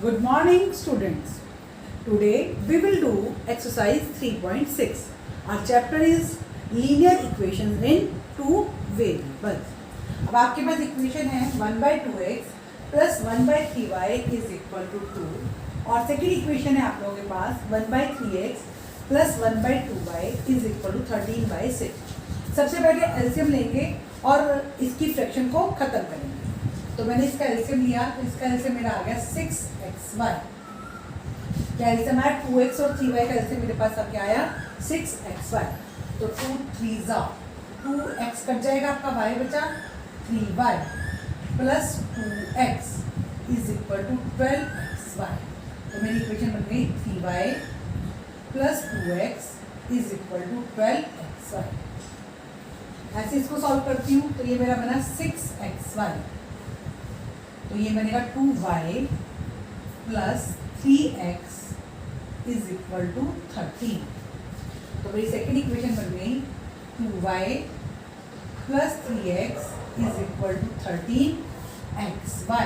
Good morning, students. Today we will do exercise 3.6. Our chapter is linear equations in two variables. अब आपके पास equation है 1/2x plus 1/3y is equal to 2 और second equation है आप लोगों के पास 1/3x plus 1/2y is equal to 13/6. सबसे पहले एलसीएम लेंगे और इसकी फ्रैक्शन को खत्म करेंगे. तो मैंने इसका एलसीएम लिया तो इसका एलसीएम मेरा आ गया 6xy. क्या एलसीएम आया 2x और 3y का एलसीएम मेरे पास अब क्या आया 6xy. तो 2 3 जा 2x कट जाएगा आपका y बचा 3y plus 2x is equal to 12xy. तो मेरी इक्वेशन बन गई 3y plus 2x is equal to 12xy. ऐसे इसको सॉल्व करती हूँ तो ये मेरा बना 6xy. तो ये बनेगा 2y plus 3x is equal to 13. तो मेरी सेकेंड इक्वेशन बन गई 2y plus 3x is equal to 13xy.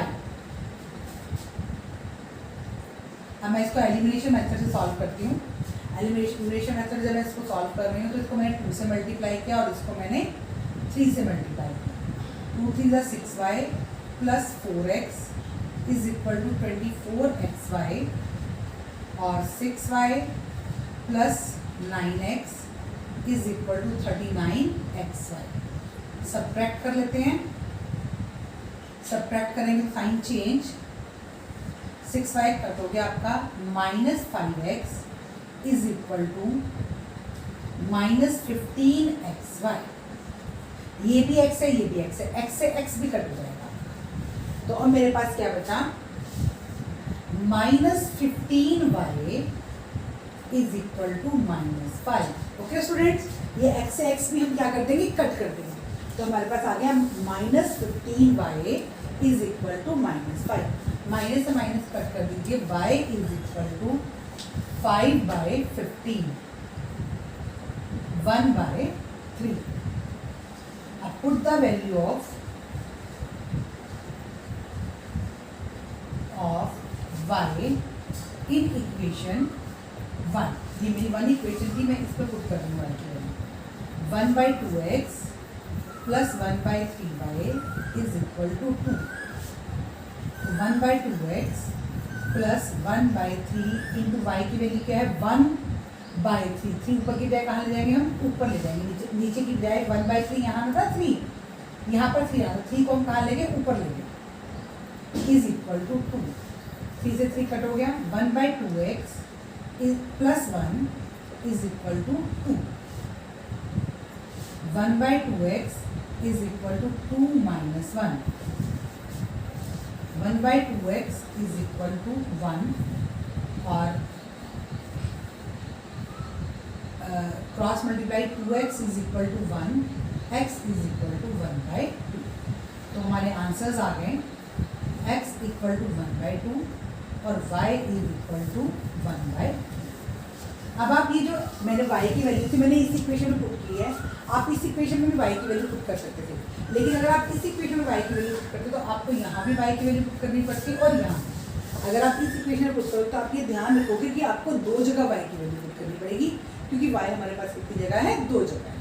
अब मैं इसको एलिमिनेशन मेथड से सॉल्व करती हूँ. एलिमिनेशन मेथड जब मैं इसको सॉल्व कर रही हूँ तो इसको मैंने 2 से मल्टीप्लाई किया और इसको मैंने 3 से मल्टीप्लाई किया. 2 3 6y plus 4x is equal to 24xy और 6y plus 9x is equal to 39xy. Subtract कर लेते हैं. सब्ट्रैक्ट करेंगे साइन चेंज. 6y कट हो गया आपका minus 5x is equal to minus 15xy. ये भी x है ये भी x है. x से x भी कट हो जाएगा. तो अब मेरे पास क्या बचा minus 15y is equal to minus 5. Okay students, ये x से x भी हम क्या कर देंगे कट कर देंगे. तो हमारे पास आ गया minus 15y is equal to minus 5. Minus से माइनस कट कर दीजिए. y is equal to 5/15 1/3. अब put the value of y in equation 1. ये मेरी 1 इक्वेशन थी. मैं इस पर पुट कर दूँगा 1/2x plus 1/3y is equal to 2. 1/2x plus 1/3 into y की वैल्यू क्या है 1/3. 3 ऊपर की बजाय कहाँ ले जाएंगे हम ऊपर ले जाएंगे. नीचे की बजाय 1/3 यहाँ में था 3 यहाँ पर 3 आता 3 को हम कहाँ ले गए ऊपर ले गए इज इक्वल टू 2. 3 से 3 कट हो गया. 1/2x plus 1 is equal to 2. 1/2x is equal to 2 minus 1. 1/2x is equal to 1 और cross multiply 2x is equal to 1 x is equal to 1/2. तो हमारे आंसर्स आ गए x इक्वल टू 1/2 और y is equal to 1/2. अब आप ये जो मैंने y की वैल्यू थी मैंने इस इक्वेशन में पुट की है. आप इस इक्वेशन में भी y की वैल्यू पुट कर सकते थे. लेकिन अगर आप इस इक्वेशन में y की वैल्यू पुट करते तो आपको यहाँ भी y की वैल्यू पुट करनी पड़ती और यहाँ. अगर आप इस इक्वेशन में पुट करो तो आप ये ध्यान रखोगे कि आपको 2 जगह y की वैल्यू पुट करनी पड़ेगी क्योंकि y हमारे पास कितनी जगह है 2 जगह है.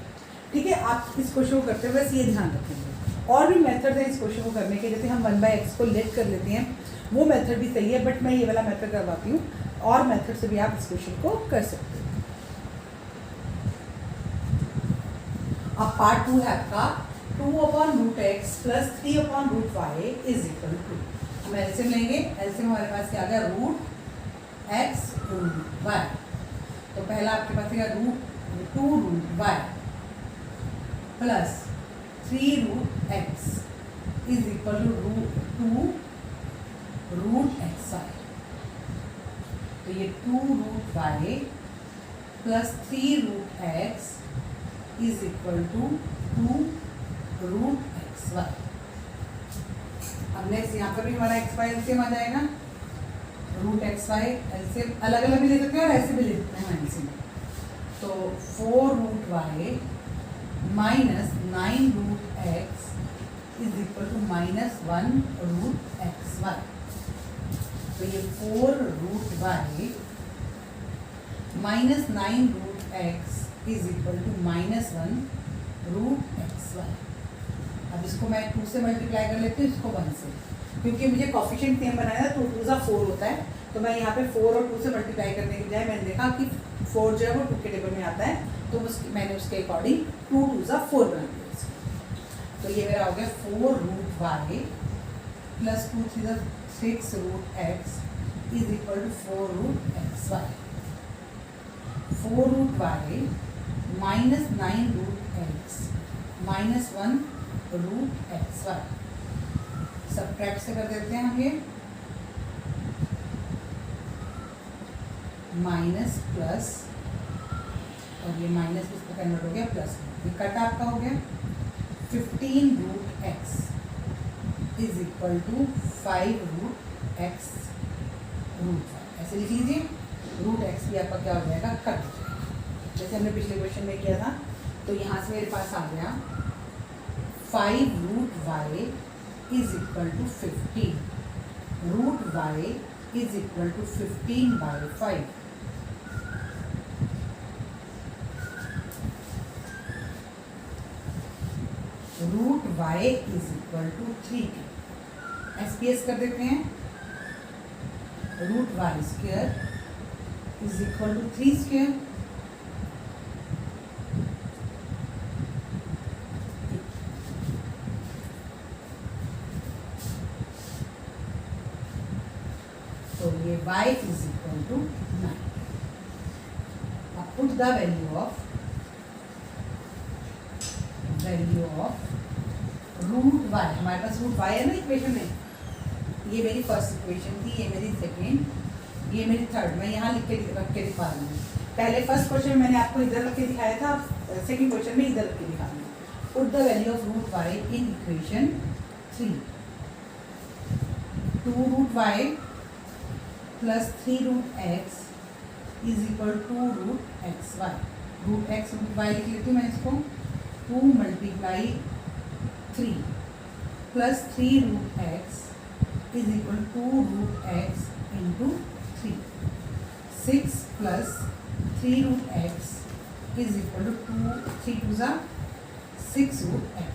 ठीक है, आप इसको शो करते हुए बस ये ध्यान रखेंगे. और भी मेथड है इस क्वेश्चन को करने के. जैसे हम 1/x को लेट कर लेते हैं वो मेथड भी सही है बट मैं ये वाला मेथड करवाती हूँ. और मेथड से भी आप इस क्वेश्चन को कर सकते हैं. अब पार्ट 2 है आपका 2/√x plus 3/√y is equal to. हम एलसीएम लेंगे. एलसीएम हमारे पास क्या आ गया √x √y. तो पहला आपके पास है √2√y plus 3√x is equal to 2√xy. तो ये 2√y plus 3√x is equal to 2√xy. अब नेक्स्ट यहाँ पर भी हमारा xy एलसीएम आ जाएगा. √xy एलसीएम अलग अलग भी ले सकते हैं और ऐसे भी ले सकते हैं एलसीएम. तो 4√y minus 9√x is equal to -1 root x one. तो ये 4√y minus 9√x is equal to -1√xy। अब इसको मैं 2 से मल्टीप्लाई कर लेती हूँ, इसको 1 से, क्योंकि मुझे कॉफिशिएंट सेम बनाया था, 2 2 4 होता है, तो मैं यहाँ पे 4 और 2 से मल्टीप्लाई करने के बजाय मैंने देखा कि 4 जो है वो 2 के टेबल में आता है, तो मैंने उसके अकॉर्डिंग 2 2 4 बना दिया इसको। तो ये मेरा हो गया 4√y plus 2 3 6√x is equal to 4√xy। 4√y minus 9√x minus 1√xy। Subtract से कर देते हैं हम ये, माइनस प्लस, और ये माइनस इसको कन्वर्ट हो गया प्लस में, ये कट आपका हो गया 15√x is equal to 5√x √y। ऐसे लिख लीजिए, √x भी आपका क्या हो जाएगा, कट हो जाएगा, जैसे हमने पिछले क्वेश्चन में किया था। तो यहाँ से मेरे पास आ गया 5√y is equal to 15, √y is equal to 15/5। √y is equal to 3। SPS कर देते हैं, √y square is equal to 3 square. तो ये y इज इक्वल टू 9। अब put the value of √y, हमारे पास √y है ना इक्वेशन में, ये मेरी फर्स्ट इक्वेशन थी, ये मेरी सेकेंड, ये मेरी थर्ड। मैं यहाँ लिख के रख के दिखा रही हूँ। पहले फर्स्ट क्वेश्चन में मैंने आपको इधर रख के दिखाया था, सेकेंड क्वेश्चन में इधर रख के दिखा रही हूँ। Put the value of √y in equation 3। 2√y plus 3√x is equal to 2√xy। √x √y लिख लेती हूँ मैं इसको, 2 multiply 3 plus 3√x is equal to 2√x into 3। 6 plus 3√x is equal to 3 2 6√x।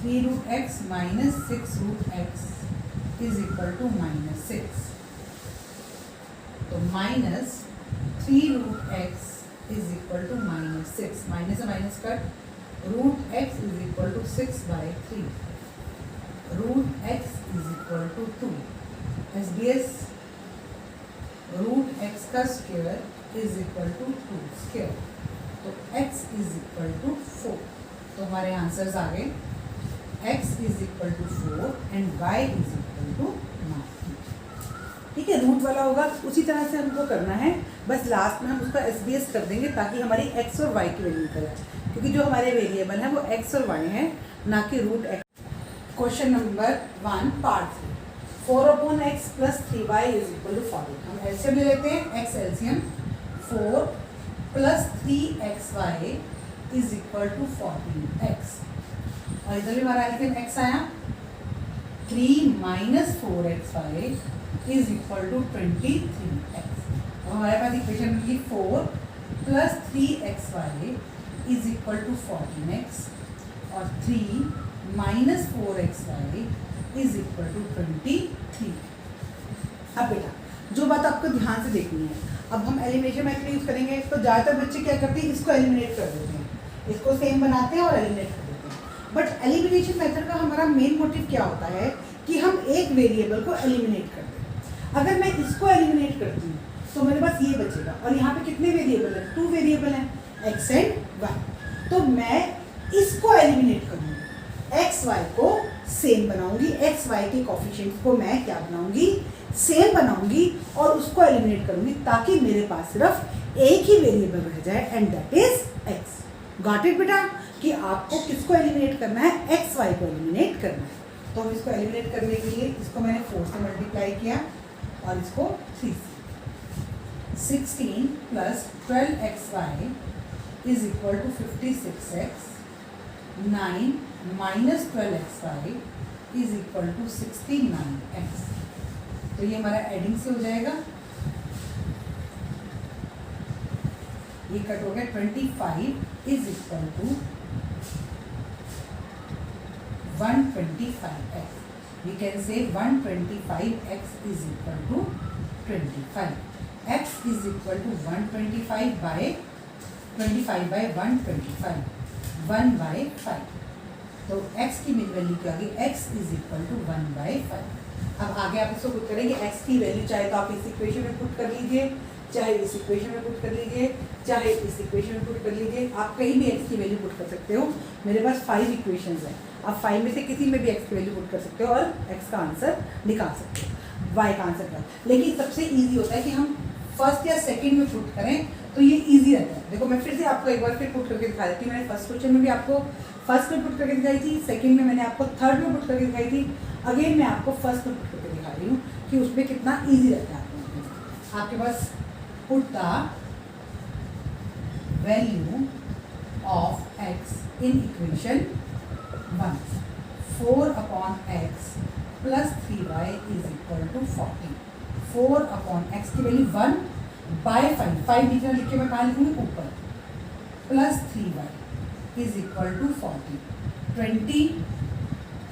3√x minus 6√x is equal to -6। तो minus 3√x is equal to -6, minus से minus cut, √x is equal to 6/3। √x is equal to 2। SBS √x का square is equal to 2 square. तो x is equal to 4। तो हमारे answers आ गए, x is equal to 4 and y is equal to 9। ठीक है, root वाला होगा उसी तरह से हमको करना है, बस लास्ट में हम उसका SBS कर देंगे ताकि हमारी x और y की वैल्यू निकले, क्योंकि जो हमारे वेरिएबल हैं वो x और y हैं, ना कि √x। Question number 1 part 3। 4/x plus 3y is equal to 40। हम एलसीएम ले लेते हैं, x LCM 4 plus 3xy is equal to 14x। और इधर भी हमारा एलसीएम x आया, 3 minus 4xy is equal to 23x। अब हमारे पास इक्वेशन मिली 4 plus 3xy is equal to 14x और 3 minus 4xy is equal to 23। अब बेटा जो बात आपको ध्यान से देखनी है, अब हम एलिमिनेशन मेथड यूज करेंगे। तो ज़्यादातर बच्चे क्या करते हैं, इसको एलिमिनेट कर देते हैं, इसको सेम बनाते हैं और एलिमिनेट कर देते हैं। बट एलिमिनेशन मेथड का हमारा मेन मोटिव क्या होता है कि हम एक वेरिएबल को एलिमिनेट कर दें। अगर मैं इसको एलिमिनेट करती हूँ तो मेरे पास ये बचेगा, और यहाँ पे कितने वेरिएबल हैं, 2 वेरिएबल हैं, x एंड y। तो मैं इसको एलिमिनेट करूँगी, एक्स वाई को सेम बनाऊंगी, एक्स वाई के कोफिशिएंट को मैं क्या बनाऊंगी, सेम बनाऊंगी और उसको एलिमिनेट करूंगी, ताकि मेरे पास सिर्फ एक ही वेरिएबल रह जाए and that is x. Got it बेटा, कि आपको किसको एलिमिनेट करना है, एक्स वाई को एलिमिनेट करना है। तो हम इसको एलिमिनेट करने के लिए इसको मैंने 4 से मल्टीप्लाई किया और इसको 3 से। 16 plus 12xy is equal to 56x। 9 minus 12xy is equal to 69x। तो ये हमारा एडिंग से हो जाएगा, ये कट हो गया 25 is equal to 125x. We can say 125x is equal to 25. X is equal to 125 by 25 by 125, 1 by 5. तो x की मिन वैल्यू क्या आ गई, x is equal to 1 by 5. अब आगे आप इसको पुट करेंगे, x की वैल्यू चाहे तो आप इस इक्वेशन में पुट कर लीजिए, चाहे इस इक्वेशन में पुट कर लीजिए, चाहे इस इक्वेशन में पुट कर लीजिए, आप कहीं भी x की वैल्यू पुट कर सकते हो. मेरे पास 5 इक्वेशंस हैं, आप 5 में से किसी में भी x की वैल्यू पुट कर सकते हो और x का आंसर निकाल सकते हो, y का आंसर निकाल. लेकिन सबसे ईजी होता है कि हम फर्स्ट या सेकंड में पुट करें, तो ये ईजी रहता है. देखो मैं फिर से आपको एक बार फिर पुट करके दिखा देती हूँ. मैंने फर्स्ट क्वेश्चन में भी आपको फर्स्ट में पुट करके दिखाई थी, सेकंड में मैंने आपको थर्ड में पुट करके दिखाई थी, अगेन मैं आपको फर्स्ट में पुट करके दिखा रही हूँ कि उसमें कितना ईजी रहता है. आपके पास put the value of x in equation 1, 4 upon x plus 3y is equal to 40. 4 upon x की वैल्यू 1 बाय 5, 5 नीचे लिख के मैं कहाँ लिखूंगी, ऊपर, plus 3y is equal to 40. 20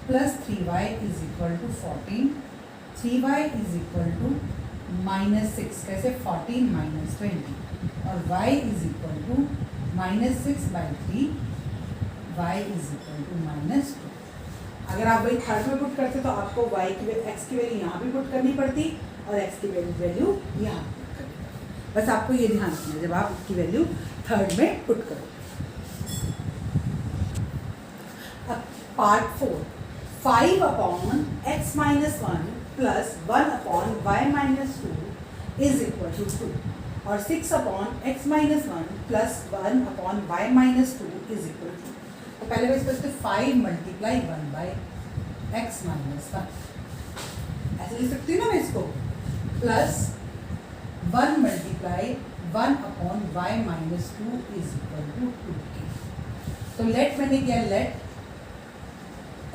plus 3y is equal to 14. 3y is equal to -6, कैसे 14 minus 20, और y is equal to -6 by 3, y is equal to -2. अगर आप वही थर्ड में पुट करते तो आपको y की x की वैल्यू यहाँ भी पुट करनी पड़ती और x की वैल्यू यहाँ पुट करनी पड़ती. बस आपको ये ध्यान रखना है जब आप इसकी वैल्यू थर्ड में पुट करो. अब part 4, 5 upon x minus 1 plus 1 upon y minus 2 is equal to 2, और 6 upon x minus 1 plus 1 upon y minus 2 is equal to. तो पहले मैं इसको 5 मल्टीप्लाई 1 बाई x माइनस 1 ऐसे लिख सकती हूँ ना मैं इसको, plus 1 multiply 1 upon y minus 2 is equal to 2. तो लेट मैंने किया, let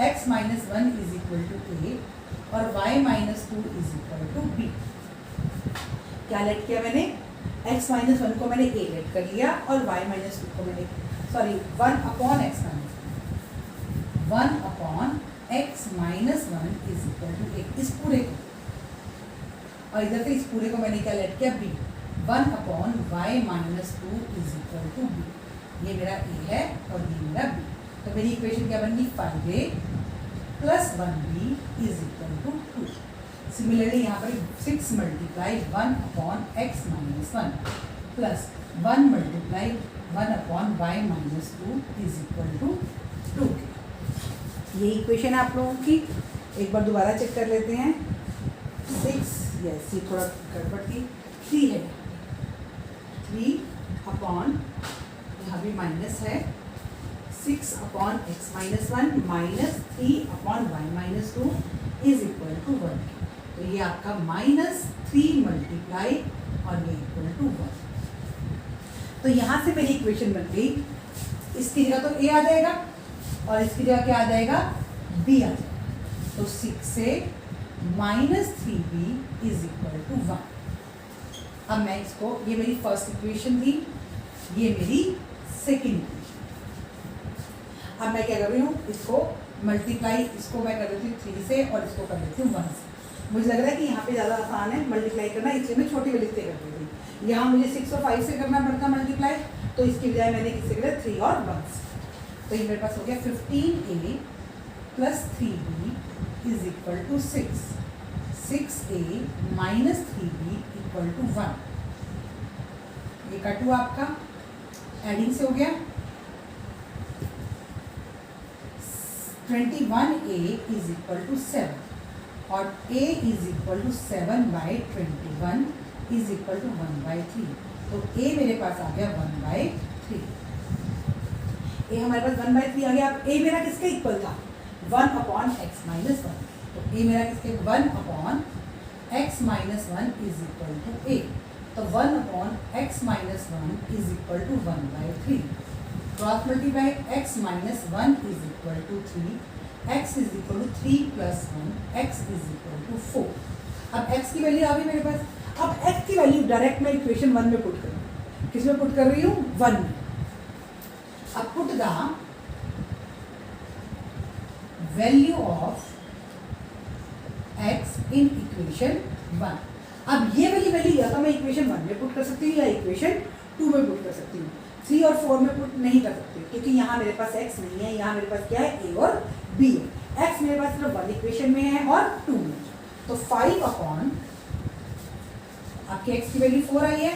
x minus 1 is equal to a और y minus 2 is equal to b. क्या लेट किया मैंने, x माइनस 1 को मैंने a लेट कर लिया और y माइनस 2 को मैंने, sorry 1 upon x minus 1 upon x minus 1 is equal to a, इस पूरे को, और इधर से इस पूरे को मैंने क्या लेट किया, b. 1 upon y minus 2 is equal to b. ये मेरा a है और ये मेरा b. तो मेरी इक्वेशन क्या बन गई, 5a plus 1b is equal to 2. Similarly यहाँ पर 6 multiply 1 upon x minus 1 plus 1 multiply 1 upon y minus 2 is equal to 2. ये इक्वेशन है आप लोगों की. एक बार दोबारा चेक कर लेते हैं. 6, यस ये थोड़ा गड़बड़ थी, 3 है, 3 अपॉन, यहाँ भी माइनस है, 6 upon x minus 1 minus 3 upon y minus 2 is equal to 1. तो ये आपका -3 मल्टीप्लाई और ये इक्वल टू 1. तो यहाँ से मेरी इक्वेशन बन गई, इसकी जगह तो a आ जाएगा और इसकी जगह क्या आ जाएगा, b आ जाएगा. तो 6 से -3b इज इक्वल टू 1. अब मैं इसको, ये मेरी फर्स्ट इक्वेशन थी, ये मेरी सेकेंड इक्वेशन. अब मैं क्या कर रही हूँ, इसको मल्टीप्लाई, इसको मैं कर देती हूँ 3 से और इसको कर देती हूँ 1 से. मुझे लग रहा है कि यहाँ पे ज़्यादा आसान है मल्टीप्लाई करना, इसलिए मैं छोटी वाली से कर देती थी. यहाँ मुझे 6 और 5 से करना पड़ता मल्टीप्लाई, तो इसकी बजाय मैंने किससे किया, 3 और 1 से. तो ये मेरे पास हो गया 15a plus 3b is equal to 6. 6a minus 3b equal to 1. ये कट हुआ आपका, एडिंग से हो गया. 21a इज इक्वल टू 7 और a is equal to 7 by 21 is equal to 1 by 3. तो a मेरे पास आ गया 1 बाई 3. a हमारे पास 1 बाई 3 आ गया. अब a मेरा किसके इक्वल था, 1 अपॉन x माइनस 1. तो a मेरा किसके, 1 upon x minus 1 is equal to a. तो 1 upon x minus 1 is equal to 1 by 3. Cross multiply, x minus 1 is equal to 3, x is equal to 3 plus 1, x is equal to 4. अब x की value आ गई मेरे पास. अब x की value direct मैं equation 1 में पुट कर रही हूँ. किस में पुट कर रही हूँ? 1 में. अब put the value of x in equation 1. अब ये वाली वैल्यू या तो मैं इक्वेशन 1 में पुट कर सकती हूँ या इक्वेशन 2 में पुट कर सकती हूँ. 3 और 4 में पुट नहीं कर सकती क्योंकि यहाँ मेरे पास x नहीं है. यहाँ मेरे पास क्या है? a और b है. x मेरे पास सिर्फ 1 इक्वेशन में है और 2 में. तो 5 अपॉन आपके x की वैल्यू 4 आई है.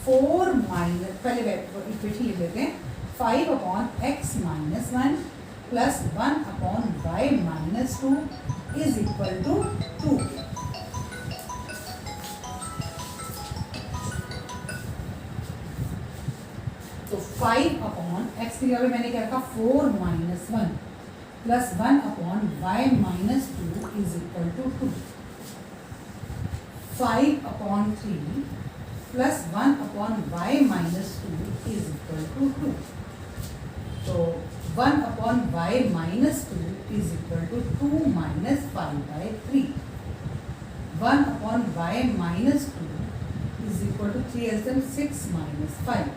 4 माइनस, पहले इक्वेशन लिख लेते हैं. 5 upon x minus 1 plus 1 upon y minus 2 is equal to 2. तो 5 अपॉन x की जगह मैंने क्या रखा? 4 minus 1 plus 1 upon y minus 2 is equal to 2. 5 upon 3 plus 1 upon y minus 2 is equal to 2. तो 1 upon y minus 2 is equal to 2 minus 5/3. 1 upon y minus 2 is equal to 3 S M 6 minus 5.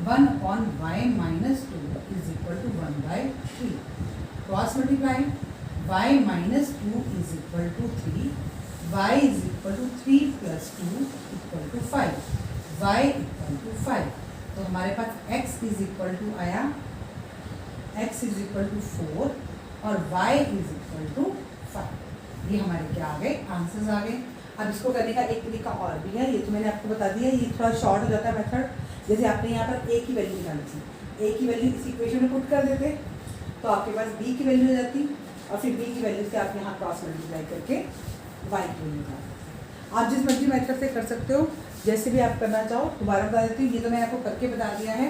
1 upon y minus 2 is equal to 1/3. Cross multiply. y minus 2 is equal to 3. y is equal to 3 plus 2 equal to 5. y equal to 5. तो हमारे पास x is equal to आया, x is equal to 4 और y is equal to 5. ये हमारे क्या आ गए? Answers आ गए. अब इसको करने का एक तरीका और भी है. ये तो मैंने आपको बता दिया. ये थोड़ा शॉर्ट हो जाता है मेथड. जैसे आपने यहाँ पर a की वैल्यू निकाली थी, a की वैल्यू इस इक्वेशन में पुट कर देते तो आपके पास b की वैल्यू हो जाती और फिर b की वैल्यू से आप यहाँ क्रॉस मल्टीप्लाई करके y की वैल्यू निकाल सकते. आप जिस मर्जी मेथड से कर सकते हो, जैसे भी आप करना चाहो. दोबारा बता देती हूँ, ये तो मैंने आपको करके बता दिया है.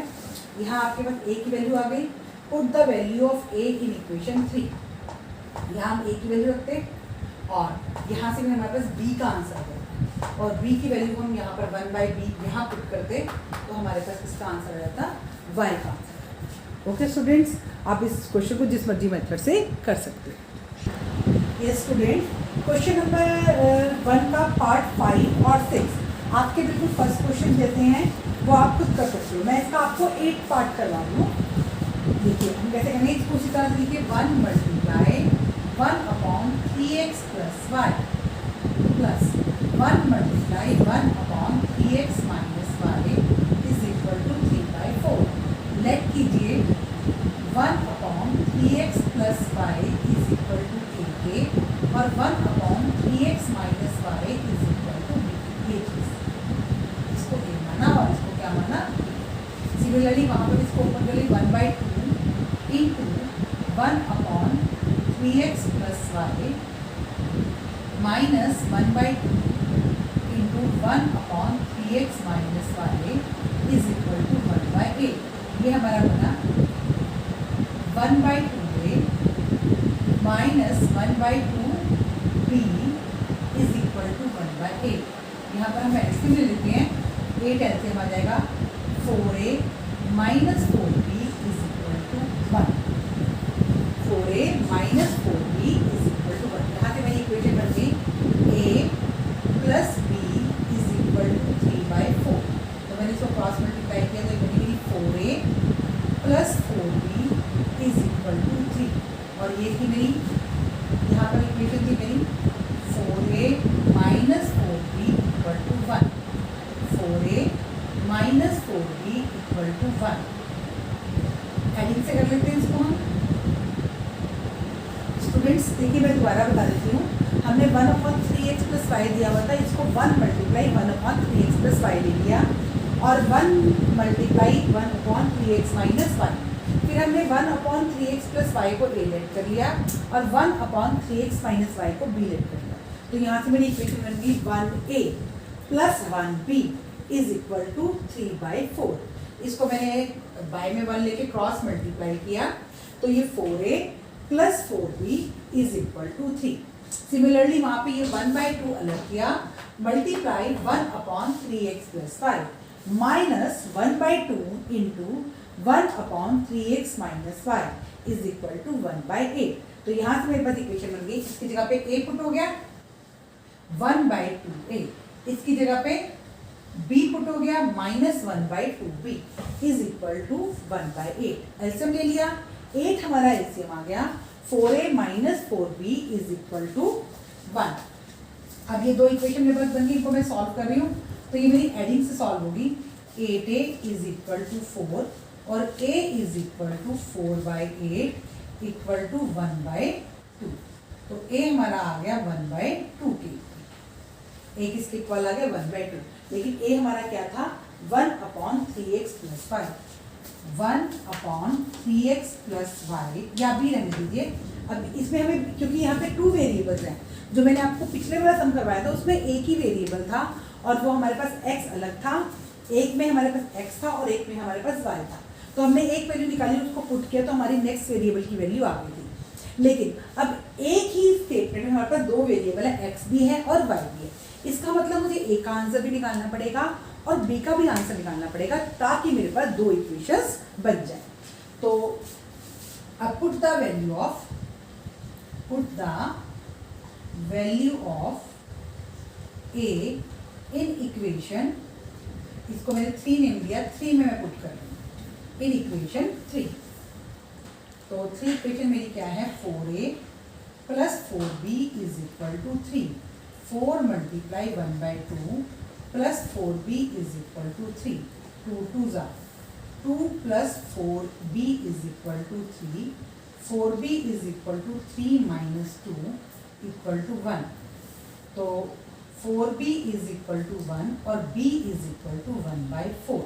यहाँ आपके पास a की वैल्यू आ गई. Put the value of a in equation 3. यहाँ हम a की वैल्यू रखते और यहाँ से भी हमारे पास b का आंसर आ गया और b की वैल्यू हम यहाँ पर 1/b यहाँ पुट करते तो हमारे पास इसका आंसर आ जाता y का आंसर. ओके स्टूडेंट्स, आप इस क्वेश्चन को जिस मर्जी मेथड से कर सकते हैं. ये स्टूडेंट क्वेश्चन नंबर 1 का पार्ट 5 और 6 आपके बिल्कुल फर्स्ट क्वेश्चन देते हैं, वो आप खुद कर सकते हो. मैं इसका आपको 8 पार्ट करवा रही हूँ. देखिए हम कैसे करेंगे इसको. उसी तरह से लिखिए 1 multiply 1 upon 3x plus y plus 1 multiply 1 upon 3x minus y is equal to 3/4. Let कीजिए 1 upon 3x plus y is equal to ak और 1 upon 3x minus y is equal to b. ये चीज़ इसको a माना और इसको क्या माना? Similarly वहाँ पर इसको ओपन कर ली 1/2 into 1 upon 3x plus y minus 1/2 into 1 upon 3x minus y is equal to 1/8. ये हमारा बना 1/2a minus 1/2b is equal to 1/8. यहाँ पर हम एल्सियम ले लेते हैं. 8 एल्सियम आ जाएगा 4a minus 4b is equal to 1. 4a minus 4b is equal to 1. यहाँ से मेरी इक्वेशन बन गई a plus b is equal to 3/4. तो मैंने इसको क्रॉस मल्टीप्लाई किया तो बनी मेरी 4a plus 4b is equal to 3. और ये थी मेरी यहाँ पर इक्वेशन थी मेरी 4a minus 4b equal to 1. 4a minus 4b equal to 1. Adding से कर लेते हैं इसको हम. स्टूडेंट्स देखिए मैं दोबारा बता देती हूँ. हमने 1 अपॉन 3x प्लस वाई दिया हुआ था, इसको 1 multiply 1 upon 3x plus Y ले लिया और 1 मल्टीप्लाई 1 अपॉन 3x माइनस 1. फिर हमने 1 अपॉन 3x प्लस वाई को a लेट कर लिया और 1 अपॉन 3x माइनस वाई को b लेट कर लिया. तो यहाँ से मेरी इक्वेशन बन गई 1a plus 1b is equal to 3/4. इसको मैंने बाय में 1 लेके क्रॉस मल्टीप्लाई किया तो ये 4a plus 4b is equal to 3. Similarly वहाँ पे ये 1/2 अलग किया, multiply 1 upon 3x plus 5 minus 1/2 into 1 upon 3x minus 5 is equal to 1/8. तो यहाँ से मेरे पास इक्वेशन बन गई. इसकी जगह पे a पुट हो गया 1/2a। इसकी जगह पे b पुट हो गया -1/2b is equal to 1/8। LCM ले लिया, 8 हमारा एलसीएम आ गया, 4a - 4b is equal to 1। अब ये दो इक्वेशन मेरे पास बन गई, इनको मैं सॉल्व कर रही हूँ, तो ये मेरी एडिंग से सॉल्व होगी। 8a इज इक्वल टू 4 और a is equal to 4/8 equal to 1/2। तो a हमारा आ गया 1/2 के, a किसके इक्वल आ गया 1/2, लेकिन a हमारा क्या था 1/3x + y, 1/3x + y, या भी रहने दीजिए। अब इसमें हमें, क्योंकि यहाँ पे 2 वेरिएबल्स हैं, जो मैंने आपको पिछले वाला सम करवाया था उसमें एक ही वेरिएबल था और वो हमारे पास x अलग था, एक में हमारे पास x था और एक में हमारे पास y था। तो हमने एक वैल्यू निकाली, उसको पुट किया तो हमारी नेक्स्ट वेरिएबल की वैल्यू आ गई थी। लेकिन अब एक ही स्टेटमेंट में हमारे पास दो वेरिएबल है, x भी है और y भी है। इसका मतलब मुझे a का आंसर भी निकालना पड़ेगा और b का भी आंसर निकालना पड़ेगा, ताकि मेरे पास दो इक्वेशंस बन जाए। तो अब put the value of a in equation, इसको मैंने 3 नेम दिया, 3 में मैं पुट कर रही हूँ इन इक्वेशन 3। तो 3 इक्वेशन मेरी क्या है, 4a + 4b is equal to 3, 4 × 1/2 + 4b is equal to 3, 2 2 ज़ा 2 + 4b is equal to 3, 4b is equal to 3 - 2 equal to 1। तो 4b इज इक्वल टू 1 और b इज इक्वल टू 1/4।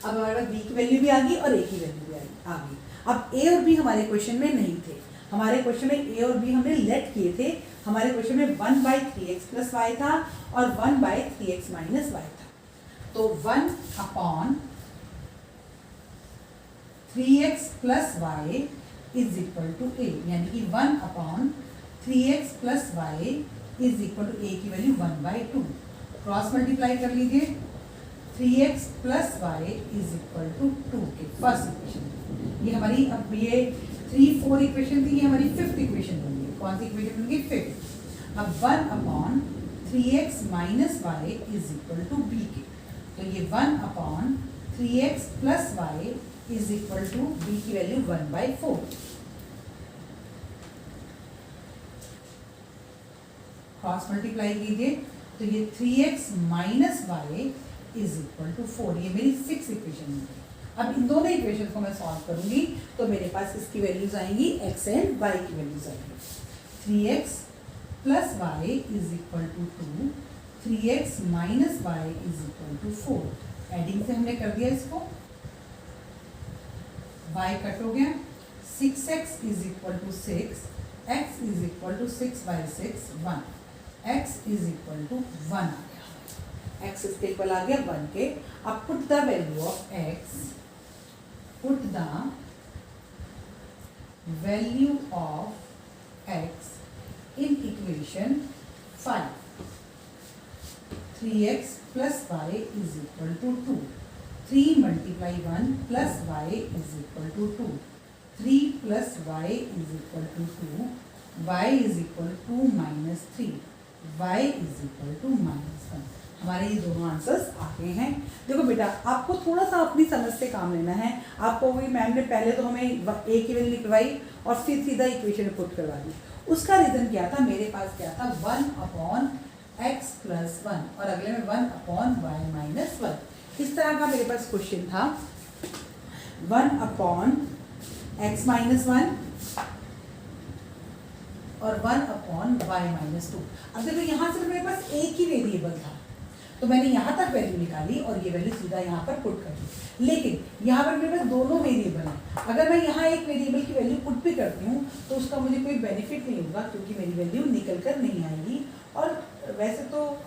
अब हमारे पास b की वैल्यू भी आ गई और a की वैल्यू भी आ गई। अब a और b हमारे क्वेश्चन में नहीं थे, हमारे क्वेश्चन में a और b हमने लेट किए थे। हमारे क्वेश्चन में 1/3x + y था और 1/3x - y था। तो 1/3x + y is equal to a, यानी कि 1/3x + y is equal to a की वैल्यू 1/2। क्रॉस मल्टीप्लाई कर लीजिए, 3x + y is equal to 2 के फर्स्ट इक्वेशन। ये हमारी, अब ये 3 4 इक्वेशन थी, ये हमारी 5th इक्वेशन बन गई। कौन सी इक्वेशन बन गई, 5th। अब 1/3x - y is equal to b के, तो ये 1/3x + y is equal to b की वैल्यू 1/4। क्रॉस मल्टीप्लाई कीजिए, तो ये 3x - y is equal to 4, ये मेरी 6th इक्वेशन है। अब इन दोनों इक्वेशन को मैं सॉल्व करूंगी तो मेरे पास इसकी वैल्यूज आएंगी, x एंड y की वैल्यूज आएंगी। 3x + y is equal to 2, 3x - y is equal to 4। Adding से हमने कर दिया इसको, y कट हो गया, 6x is equal to 6, x is equal to 6/6 1, x is equal to 1 आ गया, x इसके इक्वल आ गया 1 के। अब put the value of x, put the value of x in equation 5। 3x + y is equal to 2, 3 × 1 + y is equal to 2, 3 + y is equal to 2, y is equal to 3, y is equal to -1। हमारे ये दोनों answers आ गए हैं। देखो बेटा, आपको थोड़ा सा अपनी समझ से काम लेना है। आपको वही मैम ने पहले तो हमें a की वैल्यू निकलवाई और फिर सीधा इक्वेशन पुट करवा दी। उसका रीज़न क्या था, मेरे पास क्या था 1/x + 1 और अगले में 1/y - 1। इस तरह का मेरे पास क्वेश्चन था, 1/x - 1 और 1/y - 2। अब देखो यहाँ से मेरे पास एक ही वेरिएबल था, तो मैंने यहाँ तक वैल्यू निकाली और ये वैल्यू सीधा यहाँ पर पुट कर दी। लेकिन यहाँ पर मेरे पास दोनों वेरिएबल हैं, अगर मैं यहाँ एक वेरिएबल की वैल्यू पुट भी करती हूँ तो उसका मुझे कोई बेनिफिट नहीं होगा, क्योंकि मेरी वैल्यू निकल कर नहीं आएगी। और वैसे तो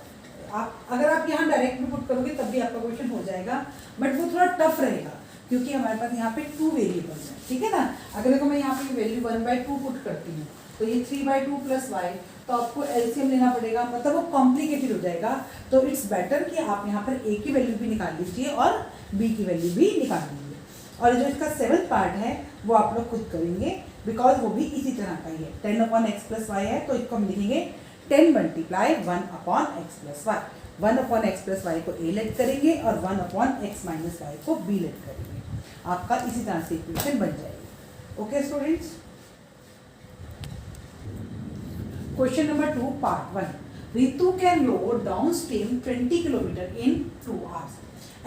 अगर आप यहाँ डायरेक्ट भी पुट करोगे तब भी आपका क्वेश्चन हो जाएगा, बट वो थोड़ा टफ रहेगा, क्योंकि हमारे पास यहाँ पे 2 वेरिएबल्स हैं, ठीक है ना। अगर देखो मैं यहाँ पे वैल्यू 1/2 पुट करती हूँ तो ये 3/2 + y, तो आपको एलसीएम लेना पड़ेगा, मतलब वो कॉम्प्लिकेटेड हो जाएगा। तो इट्स बेटर कि आप यहाँ पर a की वैल्यू भी निकाल लीजिए और b की वैल्यू भी निकाल लीजिए। और जो इसका 7th पार्ट है वो आप लोग खुद करेंगे, बिकॉज वो भी इसी तरह का ही है। 10/x + y है, तो इसको हम लिखेंगे 10 मल्टीप्लाई 1/x+y। 1/x+y को a लेट करेंगे और 1/x-y को b लेट करेंगे। आपका इसी तरह से इक्वेशन बन जाएगी। Okay students, question number 2 part 1। Ritu can row downstream 20 km in 2 hours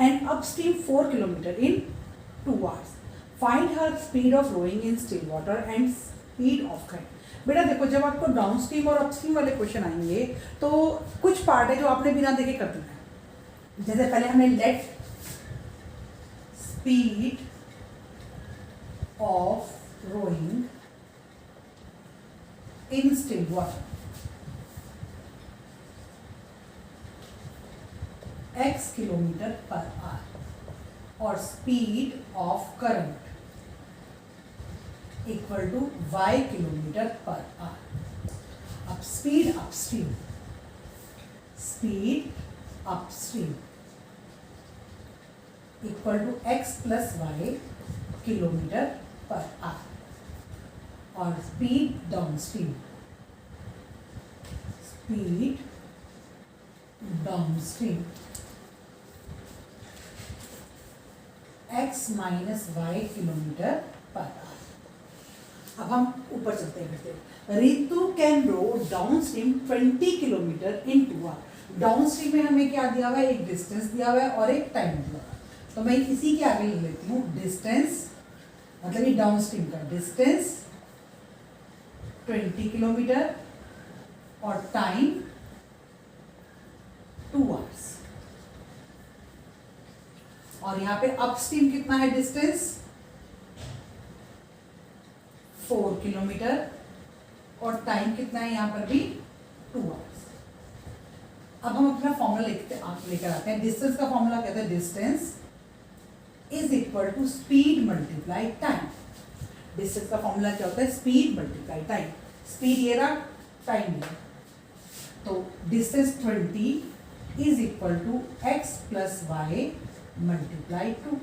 and upstream 4 km in 2 hours. Find her speed of rowing in still water and speed of current. बेटा देखो, जब आपको डाउनस्ट्रीम और upstream वाले question आएंगे तो कुछ part है जो आपने बिना देखे कर देना है। जैसे पहले हमने let speed of rowing in still water x kilometre per hour और speed of current equal to y kilometre per hour. अब speed upstream equal to x+y kilometre per hour और speed downstream x-y kilometre per hour. अब हम ऊपर चलते हैं। Ritu can row downstream 20 kilometre in 2 hour. Downstream में हमें क्या दिया हुआ है? एक डिस्टेंस दिया हुआ है और एक टाइम दिया हुआ है। तो मैं इसी के आगे लिख लेती हूँ डिस्टेंस, मतलब ये डाउनस्ट्रीम का डिस्टेंस 20 किलोमीटर और टाइम 2 आवर्स। और यहाँ पे अपस्ट्रीम कितना है डिस्टेंस? 4 किलोमीटर और टाइम कितना है यहाँ पर भी? 2 आवर्स। अब हम अपना फॉर्मूला लेकर आते हैं। डिस्टेंस का फॉर्मूला कहते हैं distance is equal to speed multiply time. Distance का फॉर्मूला क्या होता है? Speed multiply time. स्पीड ये रहा, टाइम ये। तो distance 20 is equal to x+y multiply 2।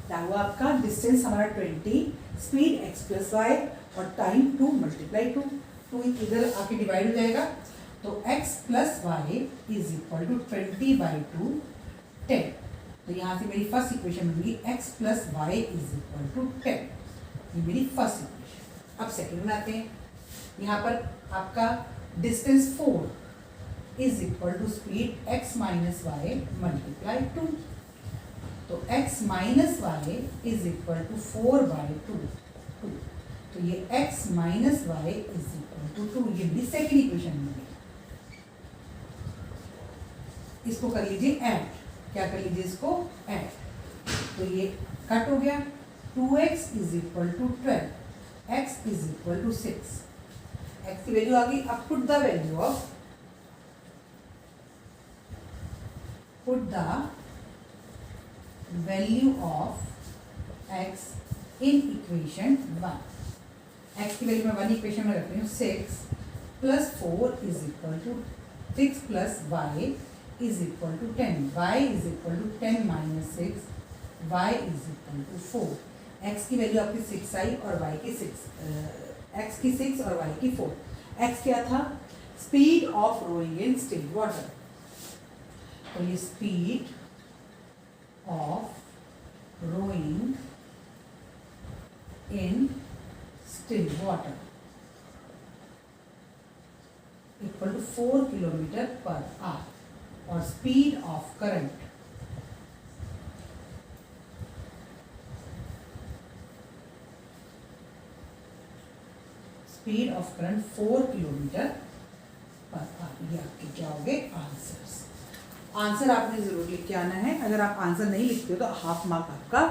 क्या हुआ आपका? डिस्टेंस हमारा 20, स्पीड x+y और टाइम 2 मल्टीप्लाई 2। 2 इधर आके डिवाइड हो जाएगा तो x+y इज इक्वल टू 20/2 10। तो यहाँ से मेरी फर्स्ट इक्वेशन बनेगी x+y इज इक्वल टू 10। ये मेरी फर्स्ट इक्वेशन। अब सेकेंड में आते हैं। यहाँ पर आपका distance 4 is equal to speed x-y multiply 2। तो x-y इज इक्वल टू 4/2। तो ये x-y इज इक्वल टू 2। ये मेरी सेकेंड इक्वेशन में। इसको कर लीजिए ऐड। क्या कर लीजिए? इसको ऐड। तो ये कट हो गया। 2x is equal to 12, x is equal to 6। x की वैल्यू आ गई। अब put the value of x in equation 1। x की वैल्यू मैं 1 इक्वेशन में रखती हूँ। 6 + 4 is equal to 6 + y is equal to 10। y is equal to 10 - 6, y is equal to 4। x की वैल्यू आपकी 6 आई और y की 6, x की 6 और y की 4। x क्या था? Speed of rowing in still water. तो ये speed of rowing in still water equal to 4 kilometre per hour और speed of current speed of current 4 kilometre per hour. ये आपके क्या हो गए? आंसर्स। आंसर आपने जरूर लिख के आना है। अगर आप आंसर नहीं लिखते हो तो हाफ मार्क आपका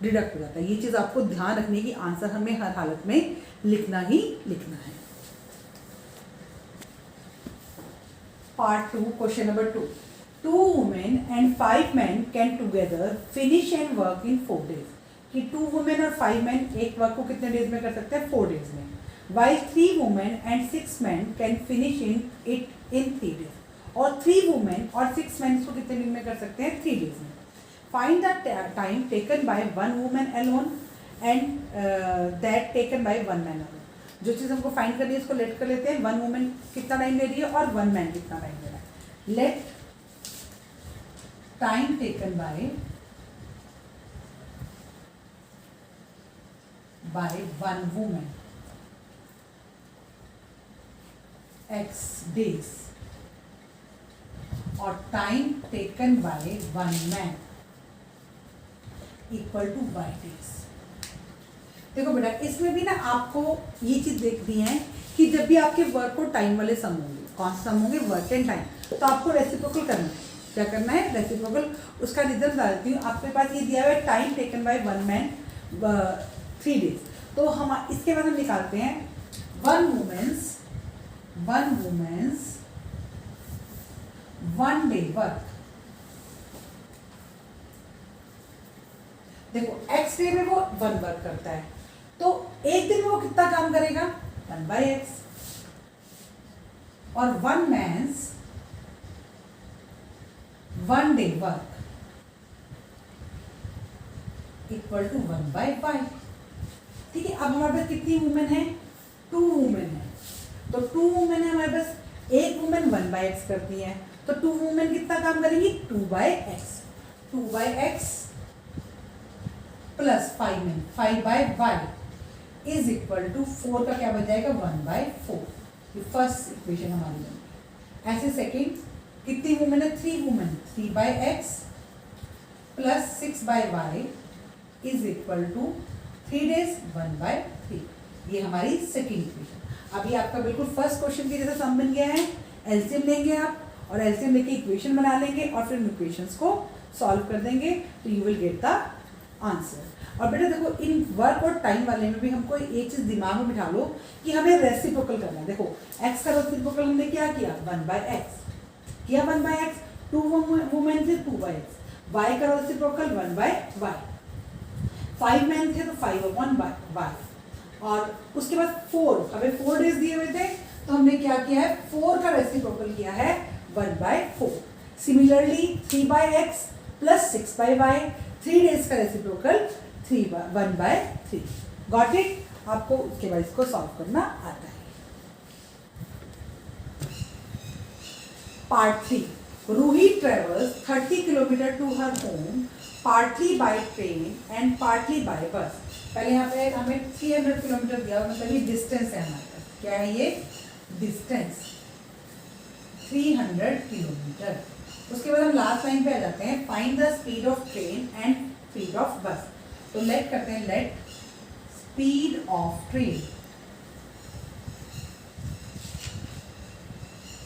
डिडक्ट हो जाता है। ये चीज़ आपको ध्यान रखने की, आंसर हमें हर हालत में लिखना ही लिखना है। Part 2 question number 2। 2 women and 5 men can together finish and work in 4 days। कि 2 women और 5 men एक वर्क को कितने डेज में कर सकते हैं? 4 डेज में। While 3 women and 6 men can finish it in 3 days। और 3 women और 6 men इसको कितने दिन में कर सकते हैं? 3 डेज में। Find the time taken by 1 woman alone and that taken by 1 man alone। जो चीज़ हमको फाइंड करनी है उसको लेट कर लेते हैं। वन वुमेन कितना टाइम ले रही है और वन मैन कितना टाइम ले रहा है। Let time taken by one women x days और time taken by one man equal to y days। देखो बेटा, इसमें भी ना आपको ये चीज देखनी है कि जब भी आपके वर्क और टाइम वाले सम होंगे, कौन से सम होंगे, वर्क एंड टाइम, तो आपको रेसिप्रोकल करना है। क्या करना है? रेसिप्रोकल। उसका रिजल्ट डालती हूँ। आपके पास ये दिया हुआ है time taken by one man 3 days, तो हम इसके बाद हम निकालते हैं वन वुमेन्स 1 day वर्क। देखो x डे में वो 1 वर्क करता है, तो एक दिन में वो कितना काम करेगा? 1/x। और one man's 1 day work equal to 1/y। ठीक है, अब हमारे पास कितनी वुमेन है? 2 वुमेन है। तो 2 वुमेन है हमारे पास, एक वुमेन 1/x करती है, तो 2 वुमेन कितना काम करेंगी? 2/x। 2/x plus 5/y is equal to 4 का क्या बन जाएगा? 1/4। ये फर्स्ट इक्वेशन हमारी बनी। ऐसे सेकेंड, कितनी वुमेन है? 3 women, 3/x plus 6/y is equal to 3 days 1/3। ये हमारी सेकेंड इक्वेशन। अभी आपका बिल्कुल फर्स्ट क्वेश्चन की जैसे सम बन गया है। एलसीएम लेंगे आप, और एलसीएम लेके इक्वेशन बना लेंगे और फिर इक्वेशंस को सॉल्व कर देंगे, तो you will get the answer. और बेटा देखो, इन वर्क और टाइम वाले में भी हमको एक चीज दिमाग में बिठा लो कि हमें रेसिप्रोकल करना है। देखो x का रेसिप्रोकल हमने क्या किया? 1/x किया, 1/x। 2 वुमेन थे, 2/x। y का रेसिप्रोकल 1/y। 5 मैन थे तो 5/1y। और उसके बाद 4, हमें 4 days दिए हुए थे, तो हमने क्या किया है? 4 का रेसिप्रोकल किया है 1/4। Similarly 3/x plus 6/y, 3 days का रेसिप्रोकल 1/3। Got it? आपको उसके बाद इसको सॉल्व करना आता है। Part 3, Ruhi travels 30 kilometre to her home partly by train and partly by bus. पहले यहाँ पे हमें 300 किलोमीटर दिया हुआ, मतलब ये डिस्टेंस है हमारे पास। क्या है ये? Distance 300 kilometre. उसके बाद हम लास्ट लाइन पे आ जाते हैं, find the speed of train and speed of bus. तो लेट करते हैं, let speed of train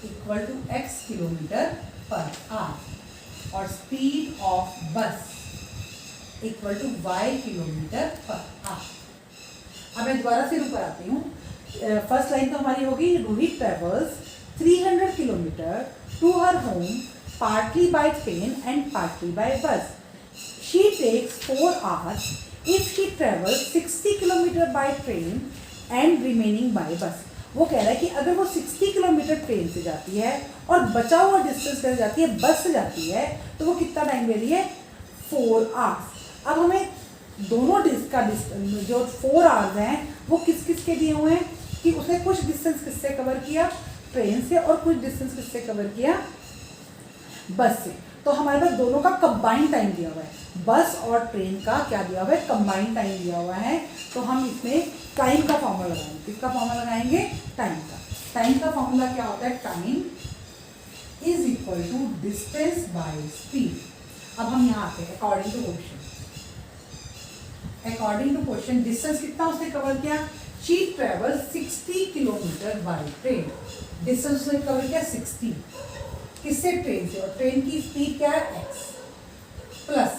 equal to x kilometre per hour और speed of bus equal to y kilometre per hour. अब मैं दोबारा से ऊपर आती हूँ। फर्स्ट लाइन तो हमारी होगी, Ruhi travels 300 kilometre to her home partly by train and partly by bus. She takes 4 hours if she travels 60 kilometer by train and remaining by bus. वो कह रहा है कि अगर वो 60 किलोमीटर ट्रेन से जाती है और बचा हुआ डिस्टेंस कर जाती है, बस से जाती है, तो वो कितना टाइम ले रही है? 4 hours। अब हमें दोनों का जो 4 hours हैं वो किस किस के दिए हुए हैं कि उसने कुछ डिस्टेंस किससे कवर किया? ट्रेन से, और कुछ डिस्टेंस किससे कवर किया? बस से। तो हमारे पास दोनों का कंबाइंड टाइम दिया हुआ है। बस और ट्रेन का क्या दिया हुआ है? कंबाइंड टाइम दिया हुआ है। तो हम इसमें टाइम का फॉर्मूला लगाएंगे। किसका फॉर्मूला लगाएंगे? टाइम का। टाइम का फॉर्मूला क्या होता है? Time is equal to distance by speed. अब हम यहाँ आते हैं, according to question. According to question distance कितना उसने कवर किया? She travel 60 kilometre by train. Distance उसने कवर किया 60, किससे? ट्रेन से। और ट्रेन की स्पीड क्या है? x प्लस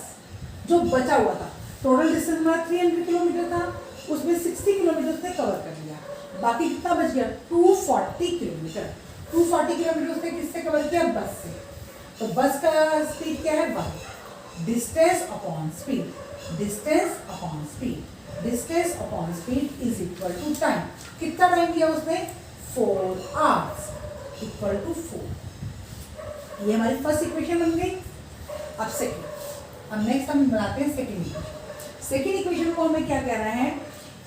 जो बचा हुआ था, टोटल डिस्टेंस हमारा 300 किलोमीटर था, उसमें 60 किलोमीटर उसने कवर कर लिया, बाकी कितना बच गया? 240 किलोमीटर। 240 किलोमीटर उसने किससे कवर किया? बस से। तो बस का स्पीड क्या है? 1। Distance upon speed, distance upon speed, distance upon speed is equal to time. कितना टाइम दिया उसने? 4 hours इक्वल टू 4। ये हमारी फर्स्ट इक्वेशन बन गई। अब सेकेंड, अब नेक्स्ट हम बनाते हैं सेकेंड इक्वेशन। सेकेंड इक्वेशन को हमें क्या कह रहा है?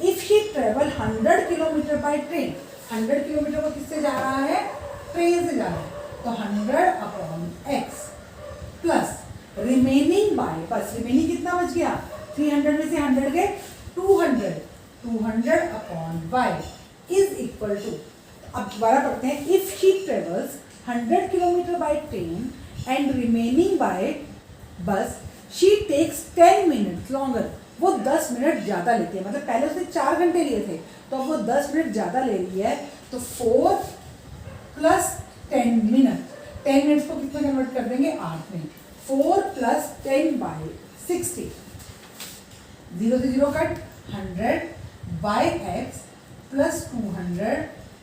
If she travel 100 kilometre by train, 100 kilometre वो किससे जा रहा है, ट्रेन से जा रहा है, तो 100 upon x plus remaining by, bus remaining कितना बच गया, 300 में से 100 गए 200, 200 upon y is equal to, अब दोबारा पढ़ते हैं, if she travels 100 kilometre by train and remaining by bus she takes 10 minute longer, वो 10 मिनट ज़्यादा लेती है, मतलब पहले उसने 4 घंटे लिए थे तो अब वो 10 मिनट ज़्यादा ले रही है, तो 4 प्लस 10 मिनट, 10 मिनट्स को कितना कन्वर्ट कर देंगे 8 में, 4 प्लस 10 बाई 60, 0 से 0 cut, 100 by x plus 200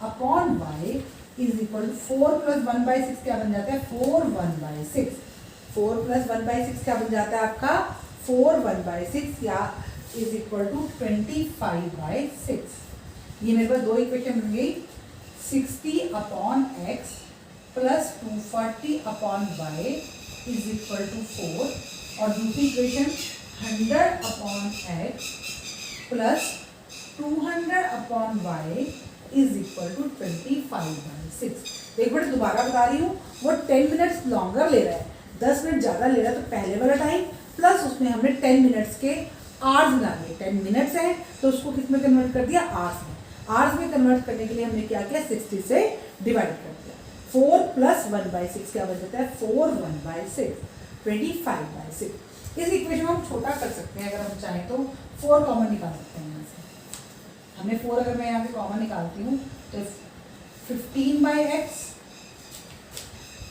upon y is equal to 4 plus 1 by 6 क्या बन जाता है, 4 1 बाई 6, 4 प्लस 1 बाई 6 क्या बन जाता है आपका 4 1 बाई 6 या इज इक्वल टू 25 बाई 6। ये मेरे पास दो इक्वेशन बन गई, 60 upon x plus 240 upon y is equal to 4, और दूसरी equation 100 upon x plus 200 upon y is equal to 25 by 6। एक बार दोबारा बता रही हूँ, वो 10 मिनट्स लॉन्गर ले रहा है, 10 मिनट ज़्यादा ले रहा है, तो पहले वाला टाइम प्लस उसमें हमने 10 मिनट्स के आवर्स मिला दिए, 10 मिनट्स हैं तो उसको किस में कन्वर्ट कर दिया, आवर्स में, आवर्स में कन्वर्ट करने के लिए हमने क्या किया, 60 से डिवाइड कर दिया, 4 प्लस 1 बाई 6 क्या बन जाता है, 4 1 बाई 6, 25 बाई 6। इस इक्वेशन को हम छोटा कर सकते हैं, अगर हम चाहें तो 4 कॉमन निकाल सकते हैं यहाँ से, हमने 4 अगर मैं यहाँ से कॉमन निकालती हूँ तो 15 by x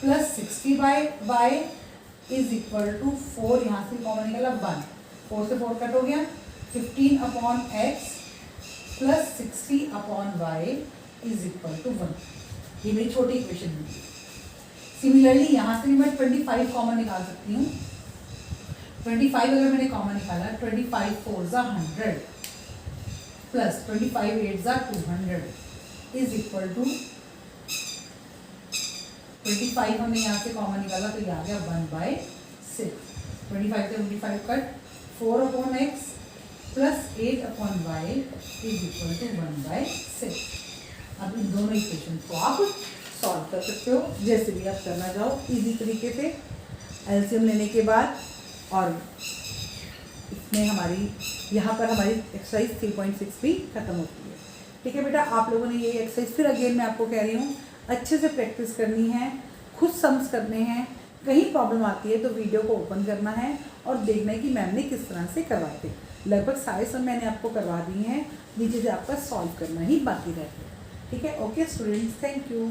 plus 60 by y is equal to 4, यहाँ से कॉमन निकला 1, 4 से 4 कट हो गया, 15 upon x plus 60 upon y is equal to 1, ये मेरी छोटी इक्वेशन है। सिमिलरली यहाँ से भी मैं 25 कॉमन निकाल सकती हूँ, 25 अगर मैंने कॉमन निकाला, 25 4 ज़ा 100 प्लस 25 8 ज़ा 200 इज इक्वल टू 25 हमने यहाँ से कॉमन निकाला तो ये आ गया 1 बाई 6, 25 से 25 cut, 4 upon x plus 8 upon y is equal to 1 by 6। अब इन दोनों इक्वेशन को आप सॉल्व कर सकते हो, जैसे भी आप करना चाहो इजी तरीके से, एलसीएम लेने के बाद, और इसमें हमारी यहाँ पर हमारी एक्सरसाइज 3.6 भी खत्म होती है। ठीक है बेटा, आप लोगों ने ये एक्सरसाइज फिर अगेन मैं आपको कह रही हूँ अच्छे से प्रैक्टिस करनी है, खुद सम्स करने हैं, कहीं प्रॉब्लम आती है तो वीडियो को ओपन करना है और देखना है कि मैम ने किस तरह से करवाए थे। लगभग सारे सब मैंने आपको करवा दिए हैं, नीचे से आपका सॉल्व करना ही बाकी रहता है। ठीक है, ओके स्टूडेंट्स, थैंक यू।